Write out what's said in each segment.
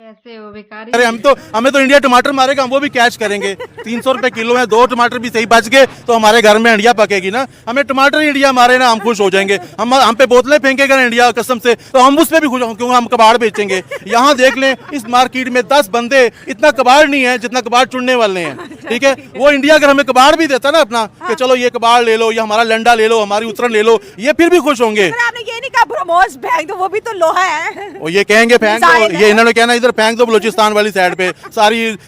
ऐसे हो बेकार ही। अरे हमें तो इंडिया टमाटर मारेगा, हम वो भी कैच करेंगे। 300 रुपए किलो है, 2 टमाटर भी सही बच गए तो हमारे घर में इंडिया पकेगी ना। हमें टमाटर इंडिया मारे ना, हम खुश हो जाएंगे। हम पे बोतलें फेंकेगा ना इंडिया कसम से, तो हम उस पे भी खुश होंगे क्योंकि हम कबाड़ बेचेंगे। यहाँ देख लें इस मार्केट में 10 बंदे, इतना कबाड़ नहीं है जितना कबाड़ चुनने वाले हैं। ठीक है, वो इंडिया अगर हमें कबाड़ भी देता ना अपना कि चलो ये कबाड़ ले लो, या हमारा लंडा ले लो, हमारी उतरन ले लो, ये फिर भी खुश होंगे। आपने ये नहीं कहा ब्रह्मोस फेंक दो, वो भी तो लोहा है। और ये कहेंगे फेंक दो, ये इन्होंने कहना इधर फेंक दो बलूचिस्तान वाली साइड पे,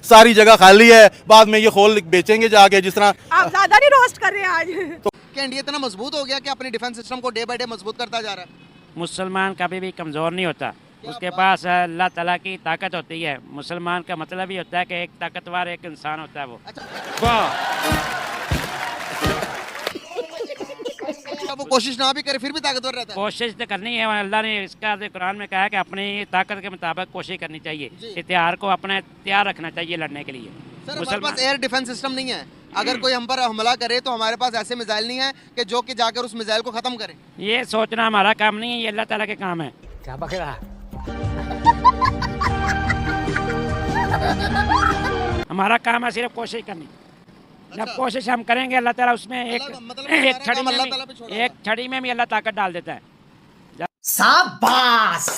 सारी जगह खाली है, बाद में ये खोल बेचेंगे जाके। जिस तरह आप ज्यादा नहीं रोस्ट कर रहे हैं आज। क्या इंडिया इतना मजबूत हो गया कि अपने डिफेंस सिस्टम को डे बाय डे मजबूत करता जा रहा है? मुसलमान कभी भी कमज़ोर नहीं होता, उसके पास अल्लाह ताला की ताकत होती है। मुसलमान का मतलब ही होता है कि एक ताकतवर एक इंसान होता है वो। अच्छा, वो कोशिश ना भी करे फिर भी ताकतवर रहता है। कोशिश तो करनी है, अल्लाह ने इसका कुरान में कहा है कि अपनी ताकत के मुताबिक कोशिश करनी चाहिए, इतिहार को अपने तैयार रखना चाहिए लड़ने के लिए। सर हमारे पास एयर डिफेंस सिस्टम नहीं है, अगर कोई हम पर हमला करे तो हमारे पास ऐसे मिसाइल नहीं है कि जो कि जाकर उस मिसाइल को खत्म करे। ये सोचना हमारा काम नहीं है, ये अल्लाह ताला के काम है। क्या बक रहा है? हमारा काम है सिर्फ कोशिश करनी। जब कोशिश हम करेंगे अल्लाह ताला उसमें एक छड़ी में भी अल्लाह ताकत डाल देता है। शाबाश।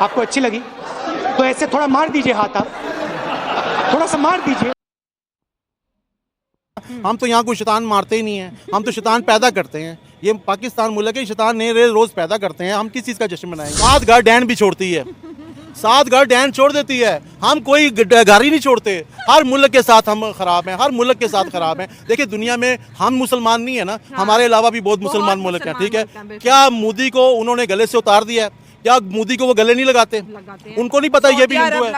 आपको अच्छी लगी तो ऐसे थोड़ा मार दीजिए हाथ, आप थोड़ा सा मार दीजिए। हम तो यहाँ कोई शैतान मारते ही नहीं है, हम तो शैतान पैदा करते हैं। ये पाकिस्तान मुल्क है, शैतान नए रोज पैदा करते हैं। हम किस चीज़ का जश्न मनाएंगे? 7 घर डैन भी छोड़ती है, 7 घर डैन छोड़ देती है। हम कोई घर ही नहीं छोड़ते। हर मुल्क के साथ हम खराब हैं, हर मुल्क के साथ खराब हैं। देखिए दुनिया में हम मुसलमान नहीं है ना, हमारे अलावा भी बहुत मुसलमान मुल्क हैं। ठीक है, क्या मोदी को उन्होंने गले से उतार दिया है? क्या मोदी को वो गले नहीं लगाते? उनको नहीं पता ये भी हिंदू है।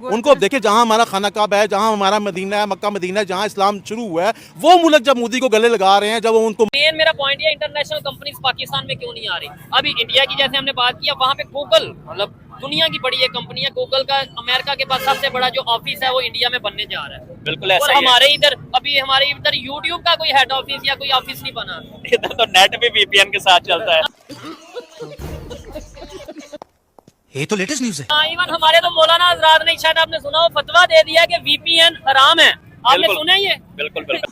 उनको देखिए, जहाँ हमारा खाना काबा है, जहाँ हमारा मदीना है, मक्का मदीना है, जहाँ इस्लाम शुरू हुआ है, वो मुल्क जब मोदी को गले लगा रहे हैं, जब वो उनको मेरा पॉइंट ये इंटरनेशनल कंपनीज पाकिस्तान में क्यों नहीं आ रही? अभी इंडिया की जैसे हमने बात किया, वहाँ पे गूगल मतलब दुनिया की बड़ी एक कंपनी है, गूगल का अमेरिका के पास सबसे बड़ा जो ऑफिस है वो इंडिया में बनने जा रहा है। बिल्कुल ऐसा और हमारे इधर अभी हमारे इधर यूट्यूब का कोई हेड ऑफिस या कोई ऑफिस नहीं बना। इधर तो नेट भी वीपीएन के साथ चलता है। ये तो लेटेस्ट न्यूज़ है। इवन हमारे तो मौलाना हजरात ने, शायद आपने सुना हो, फतवा दे दिया कि वीपीएन हराम है। आपने सुना ये? बिल्कुल बिल्कुल।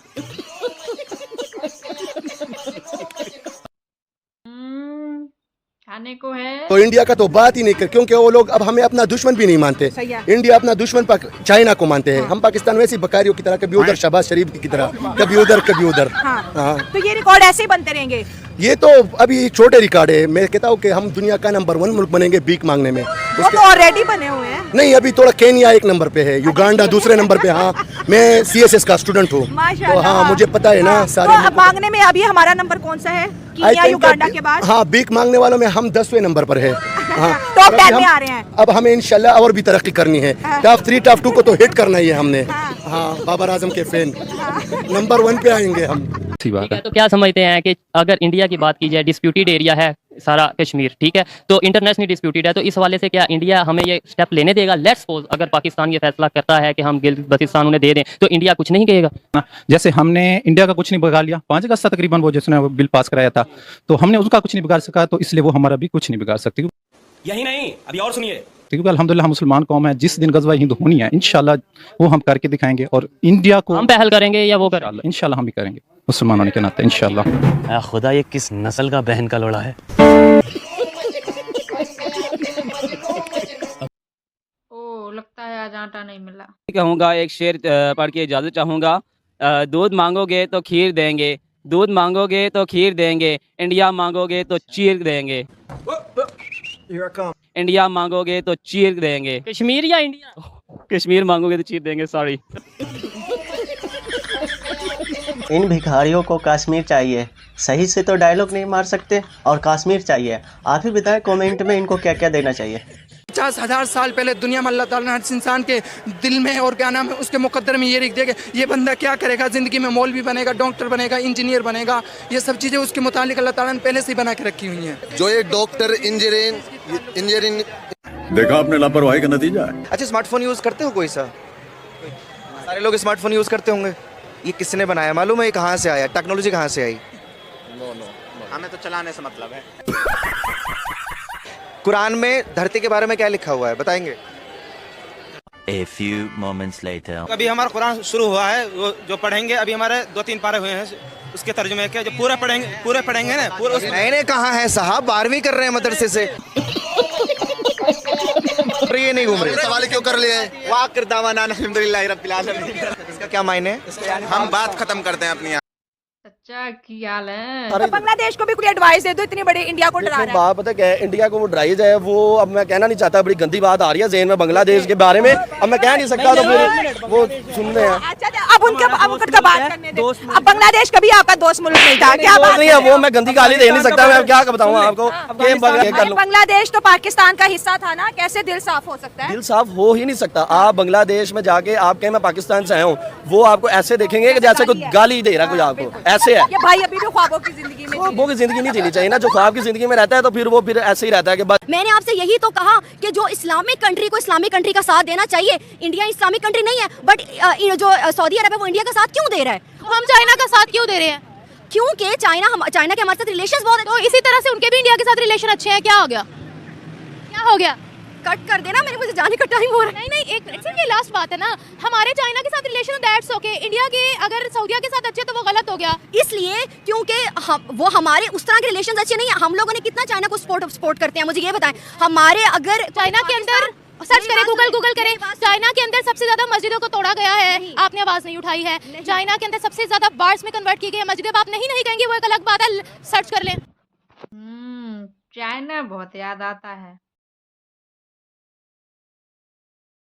खाने को है तो इंडिया का तो बात ही नहीं कर, क्योंकि वो लोग अब हमें अपना दुश्मन भी नहीं मानते। इंडिया अपना दुश्मन चाइना को मानते हैं। हम पाकिस्तान वैसी बकारियों की तरह, कभी उधर शहबाज शरीफ की तरह, कभी उधर कभी उधर। हाँ। तो ये रिकॉर्ड ऐसे ही बनते रहेंगे। ये तो अभी छोटे रिकॉर्ड है। मैं कहता हूँ कि हम दुनिया का नंबर 1 मुल्क बनेंगे भीख मांगने में। वो तो ऑलरेडी बने हुए हैं। नहीं, अभी थोड़ा केन्या 1 नंबर पे है, युगांडा दूसरे नंबर पे। हाँ, मैं CSS का स्टूडेंट हूँ, तो हाँ मुझे पता है ना सारे। तो मांगने में अभी हमारा नंबर कौन सा है? केन्या युगांडा के बाद? हाँ, भीख मांगने वालों में हम 10वें नंबर पर है। हाँ, टॉप 10 में आ रहे हैं। अब हमें इंशाल्लाह और भी तरक्की करनी है। टॉप 3 टॉप 2 को तो हिट करना ही है हमने। हाँ, बाबर आजम के फैन, नंबर 1 पे आएंगे हम। तो क्या समझते हैं कि अगर इंडिया की बात की जाए, डिस्प्यूटेड एरिया है सारा कश्मीर, ठीक है, तो इंटरनेशनली डिस्प्यूटेड है, तो इस हवाले से क्या इंडिया हमें ये स्टेप लेने देगा? लेट्स सपोज अगर पाकिस्तान ये फैसला करता है कि हम गिलगित बल्तिस्तान उन्हें दे दें, तो इंडिया कुछ नहीं कहेगा? जैसे हमने इंडिया का कुछ नहीं बिगाड़ लिया, 5 अगस्त था तकरीबन वो जिसने वो बिल पास कराया था, तो हमने उसका कुछ नहीं बिगाड़ सका, तो इसलिए वो हमारा भी कुछ नहीं बिगाड़ सकती। यही नहीं, अभी और सुनिए। क्योंकि अल्हम्दुलिल्लाह हम मुसलमान कौम है, जिस दिन गज़वा हिंद होनी है इंशाल्लाह वो हम करके दिखाएंगे, और इंडिया को हम पहल करेंगे या वो करेंगे? इंशाल्लाह हम भी करेंगे, मुसलमान होने के नाते इंशाल्लाह। खुदा ये किस नस्ल का बहन का लोड़ा है? ओ लगता है आज आटा नहीं मिला। कहूँगा एक शेर पढ़ के इजाज़त चाहूँगा। दूध मांगोगे तो खीर देंगे, दूध मांगोगे तो खीर देंगे, इंडिया मांगोगे तो चीर देंगे, इंडिया मांगोगे तो चीर देंगे। कश्मीर या इंडिया? कश्मीर मांगोगे तो चीर देंगे, सॉरी। इन भिखारियों को कश्मीर चाहिए, सही से तो डायलॉग नहीं मार सकते और कश्मीर चाहिए। आप ही बताएं कमेंट में इनको क्या क्या देना चाहिए। 50,000 साल पहले दुनिया में अल्लाह ताला ने हर इंसान के दिल में और क्या नाम है उसके मुकद्दर में ये लिख दिया कि ये बंदा क्या करेगा ज़िंदगी में, मौलवी बनेगा, डॉक्टर बनेगा, इंजीनियर बनेगा। ये सब चीज़ें उसके मुतालिक अल्लाह ताला ने पहले से ही बना के रखी हुई हैं। जो ये डॉक्टर इंजीनियरिंग देखा आपने लापरवाही का नतीजा है। अच्छा, स्मार्टफोन यूज करते हो कोई सा? सारे लोग स्मार्टफोन यूज करते होंगे। ये किसने बनाया मालूम है? ये कहाँ से आया? टेक्नोलॉजी कहाँ से आई? नो हमें तो चलाने से मतलब है। कुरान में धरती के बारे में क्या लिखा हुआ है, बताएंगे? A few moments later. अभी हमारा कुरान शुरू हुआ है, वो जो पढ़ेंगे अभी हमारे 2-3 पारे हुए हैं, उसके तर्जुमे के जो पूरे पढ़ेंगे ना पूरे। मैंने कहा है साहब 12वीं कर रहे हैं मदरसे से। ये नहीं घूम रहे, सवाल क्यों कर लिए? वाह करदावाना अल्हम्दुलिल्लाह रब्बिल आलमीन। इसका क्या मायने है? हम बात खत्म करते हैं अपनी। सच्चा की हाल है। तो बांग्लादेश को भी कोई एडवाइस दे दो, इतनी बड़ी इंडिया को डरा रहा है। बात पता क्या है, इंडिया को वो डराई जाए, वो अब मैं कहना नहीं चाहता, बड़ी गंदी बात आ रही है ज़हन में बांग्लादेश के बारे में, अब मैं कह नहीं सकता, तो फिर वो सुन रहे हैं। अच्छा अब उनका बात करने दे। अब बांग्लादेश कभी आपका दोस्त मुल्क नहीं था, क्या बात नहीं है? वो मैं गंदी गाली दे नहीं सकता, मैं क्या बताऊँ आपको। बांग्लादेश तो पाकिस्तान का हिस्सा था ना, कैसे दिल साफ हो सकता है? दिल साफ हो ही नहीं सकता। आप बांग्लादेश में जाके आप कहें मैं पाकिस्तान से आया हूँ, वो आपको ऐसे देखेंगे कि जैसे कोई गाली दे रहा कोई आपको, ऐसे है। ये भाई अभी भी ख्वाबों की जिंदगी में, ख्वाबों की जिंदगी नहीं जीनी चाहिए ना, जो ख्वाब की जिंदगी में रहता है तो फिर वो फिर ऐसे ही रहता है कि बस। मैंने आपसे यही तो कहा कि जो इस्लामिक कंट्री को इस्लामिक कंट्री का साथ देना चाहिए। इंडिया इस्लामिक कंट्री नहीं है, बट जो सऊदी अरब है वो इंडिया का साथ क्यों दे रहा है? हम चाइना का साथ क्यों दे रहे हैं? क्योंकि चाइना के हमारे साथ रिलेशंस बहुत, तो इसी तरह से उनके भी इंडिया के साथ रिलेशन अच्छे हैं। क्या हो गया, क्या हो गया? कट कर देना, मुझे जाने का टाइम हो रहा है। नहीं एक मिनट, ये लास्ट बात है ना, हमारे चाइना के साथ रिलेशन दैट्स ओके, इंडिया के अगर सऊदीया के साथ अच्छे तो वो गलत हो गया। इसलिए क्योंकि वो हमारे उस तरह के रिलेशन अच्छे नहीं है। हम लोगों ने कितना चाइना को सपोर्ट करते हैं, मुझे ये बताएं। हमारे अगर चाइना के अंदर सर्च करें, गूगल करें, चाइना के अंदर सबसे ज्यादा मस्जिदों को तोड़ा गया है, आपने आवाज नहीं उठाई है। चाइना के अंदर सबसे ज्यादा बार्स में कन्वर्ट की गई है मस्जिदें, आप नहीं कहेंगे, वो एक अलग बात है, सर्च कर लें। चाइना बहुत याद आता है।